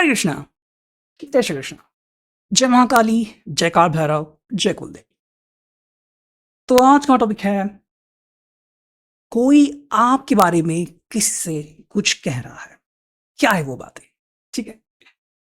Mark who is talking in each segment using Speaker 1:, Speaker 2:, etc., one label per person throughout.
Speaker 1: कृष्णा, जय श्री कृष्ण, जय महाकाली, जय काल भैरव, जय कुलदेव। तो आज का टॉपिक है, कोई आपके बारे में किसी से कुछ कह रहा है, क्या है वो बातें? ठीक है,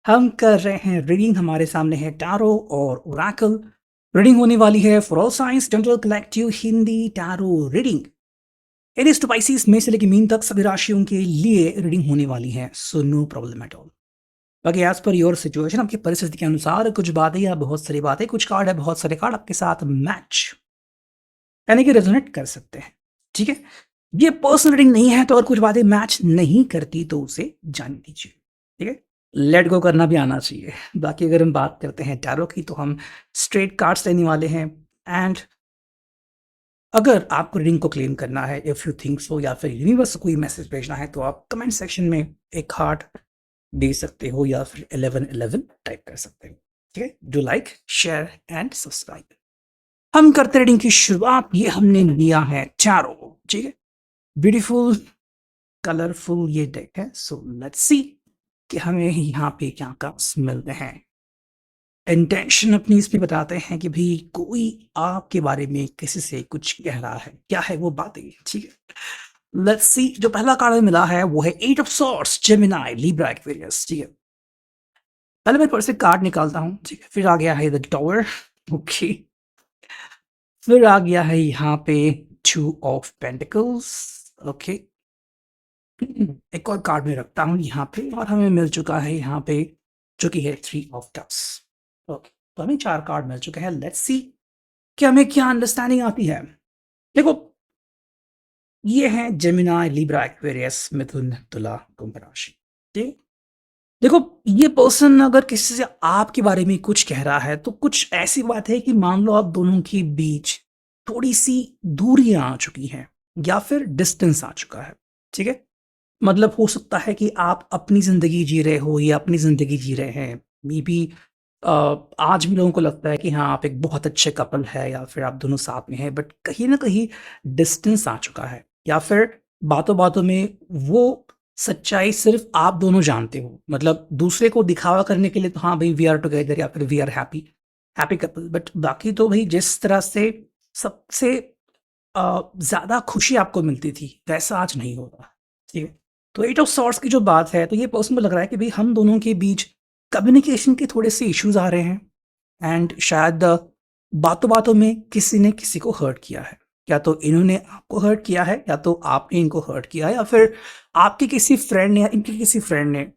Speaker 1: हम कर रहे हैं रीडिंग। हमारे सामने है टैरो और ओरेकल। रीडिंग होने वाली है for all signs general collective Hindi tarot reading. Aries to Pisces में से लेकर मीन तक सभी राशियों के लिए रीडिंग होने वाली है, so no problem at all. बाकी एज पर योर सिचुएशन, आपकी परिस्थिति के अनुसार कुछ बातें या बहुत सारी बातें, कुछ कार्ड है, बहुत सारे कार्ड आपके साथ मैच यानी कि रेजोनेट कर सकते हैं। ठीक है, ये पर्सनल रीडिंग नहीं है, तो अगर कुछ बातें मैच नहीं करती तो उसे जान दीजिए। ठीक है, लेट गो करना भी आना चाहिए। बाकी अगर हम बात करते हैं टैरो की, तो हम स्ट्रेट कार्ड्स लेने वाले हैं। एंड अगर आपको रीडिंग को क्लेम करना है, इफ यू थिंक सो, या फिर यूनिवर्स को कोई मैसेज भेजना है, तो आप कमेंट सेक्शन में एक हार्ट दे सकते हो या फिर 1111 टाइप कर सकते हो। ठीक है, do like, share and subscribe. हम करते रीडिंग की शुरुआत, ये हमने लिया है टैरो। ठीक है, ब्यूटीफुल कलरफुल ये डेक है। सो लेट्स सी कि हमें यहाँ पे क्या कार्ड्स मिलते हैं। इंटेंशन अपनी इसमें बताते हैं कि भाई कोई आपके बारे में किसी से कुछ कह रहा है, क्या है वो बातें। ठीक है, लेट्स सी। जो पहला कार्ड मिला है वो है eight of swords, Gemini, Libra, Aquarius. ठीक है, पहले मैं पर्स से कार्ड निकालता हूँ। ठीक है, फिर आ गया है द टावर। ओके, फिर आ गया है यहाँ पे टू ऑफ पेंटिकल्स। ओके, एक और कार्ड में रखता हूँ यहाँ पे, और हमें मिल चुका है यहाँ पे जो कि है थ्री ऑफ कप्स। ओके, तो हमें चार कार्ड मिल चुके हैं। लेट्स सी कि हमें क्या अंडरस्टैंडिंग आती है। देखो, ये है जेमिनी, लिब्रा, एक्वेरियस, मिथुन, तुला, कुंभ राशि। ठीक, देखो, ये पर्सन अगर किसी से आपके बारे में कुछ कह रहा है, तो कुछ ऐसी बात है कि मान लो आप दोनों के बीच थोड़ी सी दूरियां आ चुकी हैं या फिर डिस्टेंस आ चुका है। ठीक है, मतलब हो सकता है कि आप अपनी जिंदगी जी रहे हो या अपनी जिंदगी जी रहे हैं। मे बी आज भी लोगों को लगता है कि हाँ, आप एक बहुत अच्छे कपल है या फिर आप दोनों साथ में हैं, बट कहीं ना कहीं डिस्टेंस आ चुका है, या फिर बातों बातों में वो सच्चाई सिर्फ आप दोनों जानते हो। मतलब दूसरे को दिखावा करने के लिए तो हाँ भाई, वी आर टुगेदर या फिर we are happy, happy couple, but बाकी तो भाई जिस तरह से सबसे ज्यादा खुशी आपको मिलती थी, वैसा आज नहीं हो रहा। ठीक है, तो एट ऑफ सॉर्ट्स की जो बात है, तो ये पर्सन को लग रहा है कि भाई हम दोनों के बीच कम्युनिकेशन के थोड़े से इश्यूज आ रहे हैं। एंड शायद बातों बातों में किसी ने किसी को हर्ट किया है। या तो इन्होंने आपको हर्ट किया है, या तो आपने इनको हर्ट किया है, या फिर आपके किसी फ्रेंड ने या इनके किसी फ्रेंड ने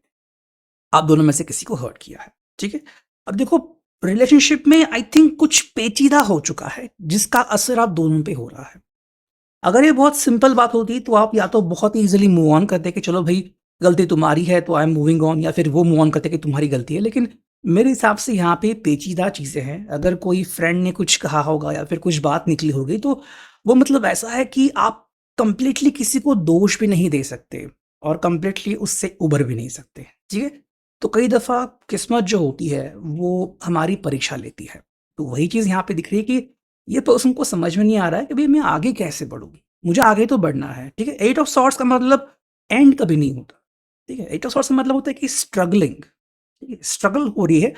Speaker 1: आप दोनों में से किसी को हर्ट किया है। ठीक है, अब देखो, रिलेशनशिप में आई थिंक कुछ पेचीदा हो चुका है जिसका असर आप दोनों पे हो रहा है। अगर ये बहुत सिंपल बात होती तो आप या तो बहुत इजीली मूव ऑन करते कि चलो भाई, गलती तुम्हारी है तो आई एम मूविंग ऑन, या फिर वो मूव ऑन करते कि तुम्हारी गलती है। लेकिन मेरे हिसाब से यहाँ पे पेचीदा चीज़ें हैं। अगर कोई फ्रेंड ने कुछ कहा होगा या फिर कुछ बात निकली होगी, तो वो मतलब ऐसा है कि आप कंप्लीटली किसी को दोष भी नहीं दे सकते और कंप्लीटली उससे उबर भी नहीं सकते। ठीक है, तो कई दफ़ा किस्मत जो होती है वो हमारी परीक्षा लेती है। तो वही चीज़ यहाँ पे दिख रही है कि ये पर्सन को समझ में नहीं आ रहा है कि भाई मैं आगे कैसे बढ़ूँ? मुझे आगे तो बढ़ना है। ठीक है, एट ऑफ सॉर्ड्स का मतलब एंड कभी नहीं होता। ठीक है, एट ऑफ सॉर्ड्स का मतलब होता है कि स्ट्रगलिंग। ठीक है, स्ट्रगल हो रही है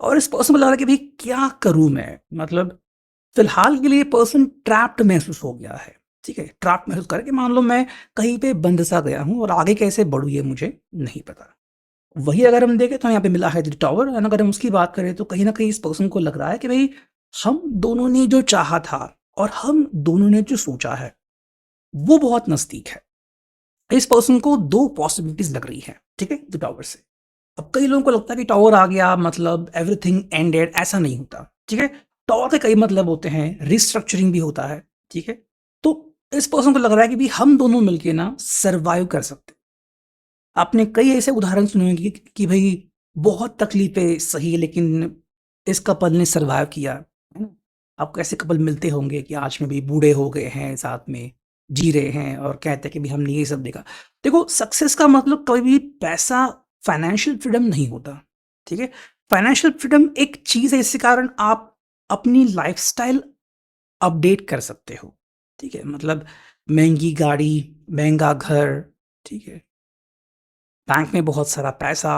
Speaker 1: और इस पर्सन को लग रहा है कि भाई क्या करूँ मैं? मतलब फिलहाल के लिए पर्सन ट्रैप्ड महसूस हो गया है। ठीक है, ट्रैप्ड महसूस करके मान लो मैं कहीं पे बंद सा गया हूँ और आगे कैसे बढ़ूँ ये मुझे नहीं पता। वही अगर हम देखें तो यहाँ पे मिला है द टावर, एंड अगर हम उसकी बात करें तो कहीं न कहीं इस पर्सन को लग रहा है कि भई हम दोनों ने जो चाहा था और हम दोनों ने जो सोचा है, वो बहुत नज़दीक है। इस पर्सन को 2 पॉसिबिलिटीज़ लग रही हैं, ठीक है? द टावर से। अब कई लोगों को लगता है कि टावर आ गया मतलब एवरीथिंग एंडेड, ऐसा नहीं होता। ठीक है? टावर के कई मतलब होते हैं, रिस्ट्रक्चरिंग भी होता है। ठीक है? तो इस पर्सन को लग रहा है कि भई हम दोनों मिलके ना सर्वाइव कर सकते हैं। आपने कई ऐसे उदाहरण सुने होंगे कि भाई बहुत तकलीफें सही, लेकिन इस कपल ने सर्वाइव किया, है ना? आपको ऐसे कपल मिलते होंगे कि आज में भी बूढ़े हो गए हैं, साथ में जी रहे हैं और कहते हैं कि भाई हमने ये सब देखा। देखो, सक्सेस का मतलब कभी भी पैसा, फाइनेंशियल फ्रीडम नहीं होता। ठीक है, फाइनेंशियल फ्रीडम एक चीज़ है जिसके कारण आप अपनी लाइफस्टाइल अपडेट कर सकते हो। ठीक है, मतलब महंगी गाड़ी, महंगा घर, ठीक है, बैंक में बहुत सारा पैसा,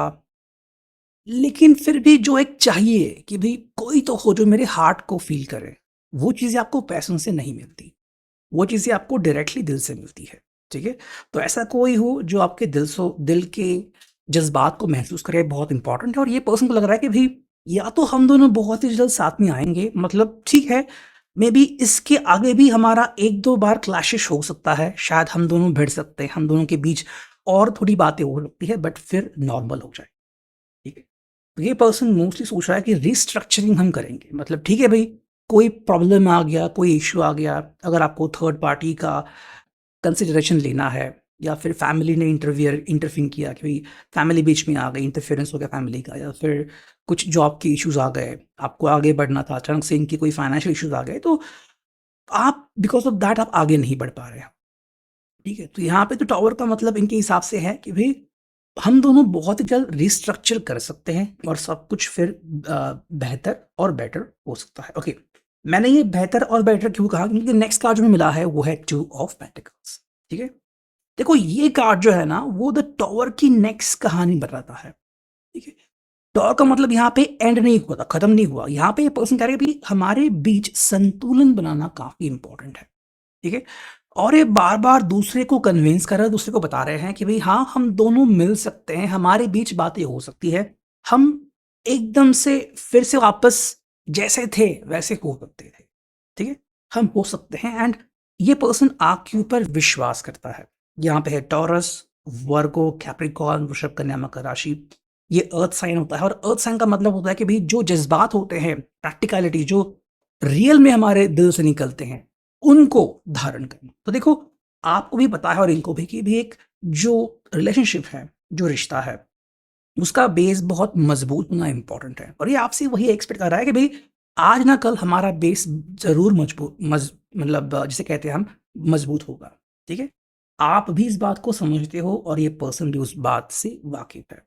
Speaker 1: लेकिन फिर भी जो एक चाहिए कि भाई कोई तो हो जो मेरे हार्ट को फ़ील करे, वो चीज़ें आपको पैसों से नहीं मिलती। वो चीज़ें आपको डायरेक्टली दिल से मिलती है, ठीक है? तो ऐसा कोई हो जो आपके दिल के जज़्बात को महसूस करे, बहुत इम्पोर्टेंट है। और ये पर्सन को लग रहा है कि भई या तो हम दोनों बहुत ही जल्द साथ में आएँगे, मतलब ठीक है, मेबी इसके आगे भी हमारा 1-2 बार क्लैशेस हो सकता है, शायद हम दोनों भिड़ सकते हैं, हम दोनों के बीच और थोड़ी बातें हो सकती है, बट फिर नॉर्मल हो जाए, ठीक है? तो ये पर्सन मोस्टली सोच रहा है कि रिस्ट्रक्चरिंग हम करेंगे, मतलब ठीक है भई, कोई प्रॉब्लम आ गया, कोई इश्यू आ गया, अगर आपको थर्ड पार्टी का कंसिडरेशन लेना है या फिर फैमिली ने इंटरफिंग किया कि भाई फैमिली बीच में आ गई, इंटरफेरेंस हो गया फैमिली का, या फिर कुछ जॉब के इश्यूज आ गए, आपको आगे बढ़ना था, अचानक से इनकी कोई फाइनेंशियल इश्यूज आ गए, तो आप बिकॉज ऑफ दैट आप आगे नहीं बढ़ पा रहे हैं, ठीक है? तो यहाँ पे तो टावर का मतलब इनके हिसाब से है कि भाई हम दोनों बहुत ही जल्द रिस्ट्रक्चर कर सकते हैं और सब कुछ फिर बेहतर और बेटर हो सकता है। ओके, मैंने ये बेहतर और बेटर क्यों कहा, क्योंकि नेक्स्ट कार्ड जो हमें मिला है वो है 2 ऑफ पेंटिकल्स, ठीक है? देखो ये कार्ड जो है ना वो द टॉवर की नेक्स्ट कहानी बताता है, ठीक है? टॉवर का मतलब यहाँ पे एंड नहीं हुआ था, खत्म नहीं हुआ। यहाँ पे ये पर्सन कह रहे हैं कि हमारे बीच संतुलन बनाना काफी इंपॉर्टेंट है, ठीक है? और ये बार-बार दूसरे को कन्विंस कर रहे हैं, दूसरे को बता रहे हैं कि भई हाँ, हम दोनों मिल सकते हैं, हमारे बीच बातें हो सकती है। हम एकदम से फिर से वापस जैसे थे वैसे हो सकते थे, ठीक है? हम हो सकते हैं। एंड ये पर्सन आपके ऊपर विश्वास करता है। यहाँ पे है टॉरस, वर्गो, कैप्रिकॉर्न, वृषभ, कन्या, मकर राशि। ये अर्थ साइन होता है और अर्थ साइन का मतलब होता है कि भई जो जज़्बात होते हैं, प्रैक्टिकैलिटी जो रियल में हमारे दिल से निकलते हैं, उनको धारण करना। तो देखो, आपको भी पता है और इनको भी कि भी एक जो रिलेशनशिप है, जो रिश्ता है, उसका बेस बहुत मज़बूत होना इम्पोर्टेंट है। और ये आपसे वही एक्सपेक्ट कर रहा है कि भई आज ना कल हमारा बेस ज़रूर मतलब जिसे कहते हैं हम मज़बूत होगा, ठीक है? आप भी इस बात को समझते हो और ये पर्सन भी उस बात से वाकिफ़ है।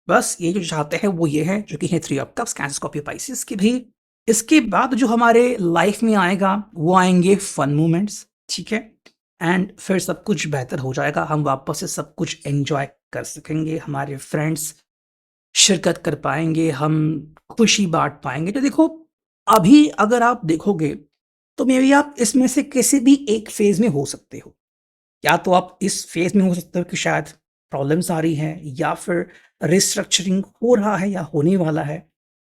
Speaker 1: बस ये जो चाहते हैं वो ये है, जो कि है 3 of cups, cancer, Scorpio, Pisces, कि भई इसके बाद जो हमारे लाइफ में आएगा वो आएँगे फन मोमेंट्स, ठीक है? एंड फिर सब कुछ बेहतर हो जाएगा, हम वापस से सब कुछ एन्जॉय कर सकेंगे, हमारे फ्रेंड्स शिरकत कर पाएँगे, हम खुशी बाँट पाएँगे। तो देखो, अभी अगर आप देखोगे तो मेबी आप इसमें से किसी भी एक फ़ेज़ में हो सकते हो। या तो आप इस फ़ेज़ में हो सकते हो कि शायद प्रॉब्लम्स आ रही हैं, या फिर रिस्ट्रक्चरिंग हो रहा है या होने वाला है।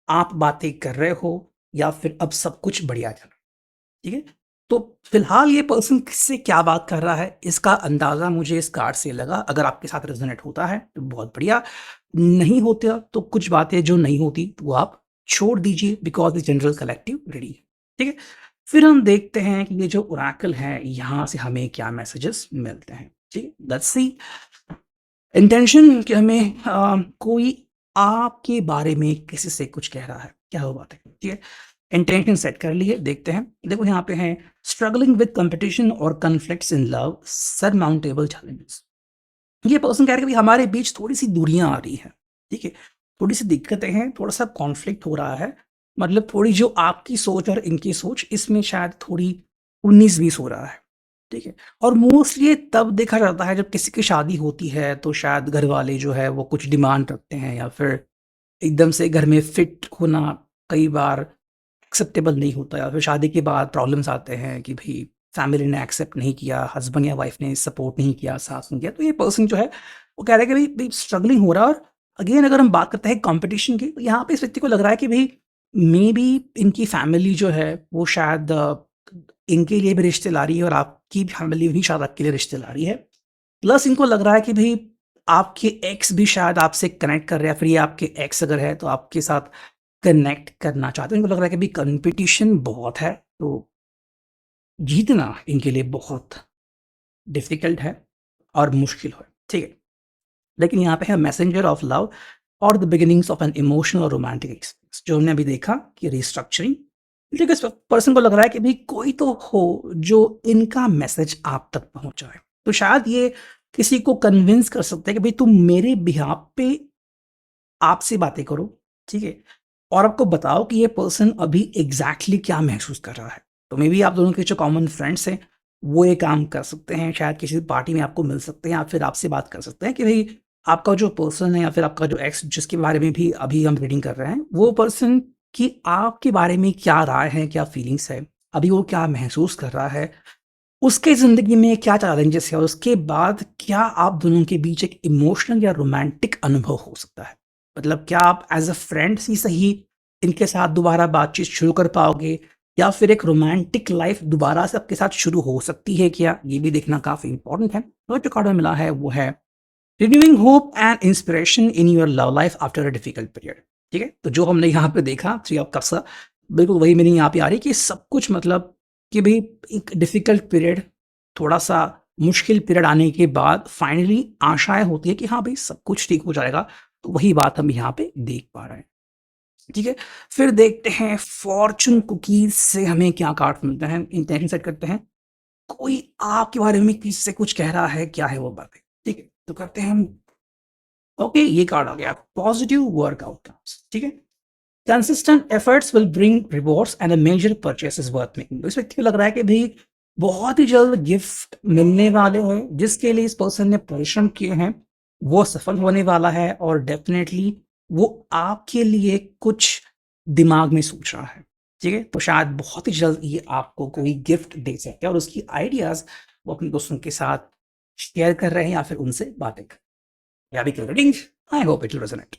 Speaker 1: आप बातें कर रहे हो या फिर अब सब कुछ बढ़िया चल रहा है, ठीक है? तो फ़िलहाल ये पर्सन किससे क्या बात कर रहा है, इसका अंदाज़ा मुझे इस कार्ड से लगा। अगर आपके साथ रेज़ोनेट होता है तो बहुत बढ़िया, नहीं होता तो कुछ बातें जो नहीं होती तो वो आप छोड़ दीजिए, because the general collective ready है, ठीक है? फिर हम देखते हैं कि ये जो ओरेकल है, यहाँ से हमें क्या मैसेजेस मिलते हैं, ठीक है? Let's see. इंटेंशन कि हमें कोई आपके बारे में किसी से कुछ कह रहा है, क्या वो बात है, ठीक है? इंटेंशन सेट कर ली है, देखते हैं। देखो यहाँ पे है स्ट्रगलिंग विद कॉम्पिटिशन और conflicts in love, surmountable challenges. ये पर्सन कह रहा है कि भाई हमारे बीच थोड़ी-सी दूरियाँ आ रही हैं, ठीक है? थोड़ी-सी दिक्कतें हैं, थोड़ा-सा कॉन्फ्लिक्ट हो रहा है। मतलब थोड़ी जो आपकी सोच और इनकी सोच, इसमें शायद थोड़ी 19-20 हो रहा है, ठीक है? और मोस्टली ये तब देखा जाता है जब किसी की शादी होती है, तो शायद घरवाले जो है वो कुछ डिमांड रखते हैं, या फिर एकदम से घर में फिट होना कई बार एक्सेप्टेबल नहीं होता, या फिर शादी के बाद प्रॉब्लम्स आते हैं कि भई फैमिली ने एक्सेप्ट नहीं किया, हस्बैंड या वाइफ ने सपोर्ट नहीं किया, साथ नहीं किया। तो ये पर्सन जो है वो कह रहा है कि भई भई स्ट्रगलिंग हो रहा है। और अगेन अगर हम बात करते हैं कॉम्पिटिशन की, तो यहाँ पे इस व्यक्ति को लग रहा है कि भई मेबी इनकी फैमिली जो है वो शायद इनके लिए भी रिश्ते ला रही है और आपकी फैमिली भी शायद आपके लिए रिश्ते ला रही है। प्लस इनको लग रहा है कि भई आपके एक्स भी शायद आपसे कनेक्ट कर रहे हैं, या फिर ये आपके एक्स अगर है तो आपके साथ कनेक्ट करना चाहते हैं। इनको लग रहा है कि भई कॉम्पिटिशन बहुत है, तो जीतना इनके लिए बहुत डिफ़िकल्ट है और मुश्किल है, ठीक है? लेकिन यहाँ पे है मैसेंजर ऑफ लव और the beginnings of an emotional और रोमांटिक एक्सपीरियंस, जो हमने अभी देखा कि रिस्ट्रक्चरिंग। देखो, इस पर्सन को लग रहा है कि भाई कोई तो हो जो इनका मैसेज आप तक पहुंचाए। तो शायद ये किसी को कन्विंस कर सकते हैं कि भाई तुम मेरे बिहाफ पे आपसे बातें करो, ठीक है? और आपको बताओ कि ये पर्सन अभी एग्जैक्टली क्या महसूस कर रहा है। तो मे बी आप दोनों के जो कॉमन फ्रेंड्स हैं वो ये काम कर सकते हैं, शायद किसी पार्टी में आपको मिल सकते हैं या फिर आपसे बात कर सकते हैं कि भाई आपका जो पर्सन है या फिर आपका जो एक्स जिसके बारे में भी अभी हम रीडिंग कर रहे हैं, वो पर्सन की आपके बारे में क्या राय है, क्या फीलिंग्स है, अभी वो क्या महसूस कर रहा है, उसके ज़िंदगी में क्या चैलेंजेस है और उसके बाद क्या आप दोनों के बीच एक इमोशनल या रोमांटिक अनुभव हो सकता है। मतलब क्या आप एज़ अ फ्रेंड्स ही सही इनके साथ दोबारा बातचीत शुरू कर पाओगे या फिर एक रोमांटिक लाइफ़ दोबारा से आपके साथ शुरू हो सकती है क्या? ये भी देखना काफ़ी इम्पोर्टेंट है। तो जो कार्ड में मिला है वो है renewing hope and inspiration in your love life after a difficult period. ठीक है, तो जो हमने यहाँ पे देखा थ्री ऑफ कप्स का बिल्कुल वही मीनिंग यहाँ पे आ रही है कि सब कुछ मतलब कि भाई एक डिफिकल्ट पीरियड, थोड़ा सा मुश्किल पीरियड आने के बाद फाइनली आशाएं होती है कि हाँ भाई सब कुछ ठीक हो जाएगा। तो वही बात हम यहाँ पे देख पा रहे हैं। ठीक है, फिर देखते हैं फॉर्चून कुकीज से हमें क्या कार्ड मिलता है। इंटेंशन सेट करते हैं, कोई आपके बारे में किसी से कुछ कह रहा है, क्या है वो बातें। ठीक है, तो करते हैं हम। ओके, ये कार्ड आ गया पॉजिटिव वर्क आउटकम्स। ठीक है, consistent efforts will bring rewards and a major purchase is worth making. तो इस व्यक्ति को लग रहा है कि भाई बहुत ही जल्द गिफ्ट मिलने वाले हैं जिसके लिए इस पर्सन ने परिश्रम किए हैं, वो सफल होने वाला है और डेफिनेटली वो आपके लिए कुछ दिमाग में सोच रहा है। ठीक है, तो शायद बहुत ही जल्द ये आपको कोई गिफ्ट दे सकते हैं और उसकी आइडियाज वो अपने दोस्तों के साथ शेयर कर रहे हैं या फिर उनसे बातें कर रहे हैं। या भी reading, I hope it will resonate.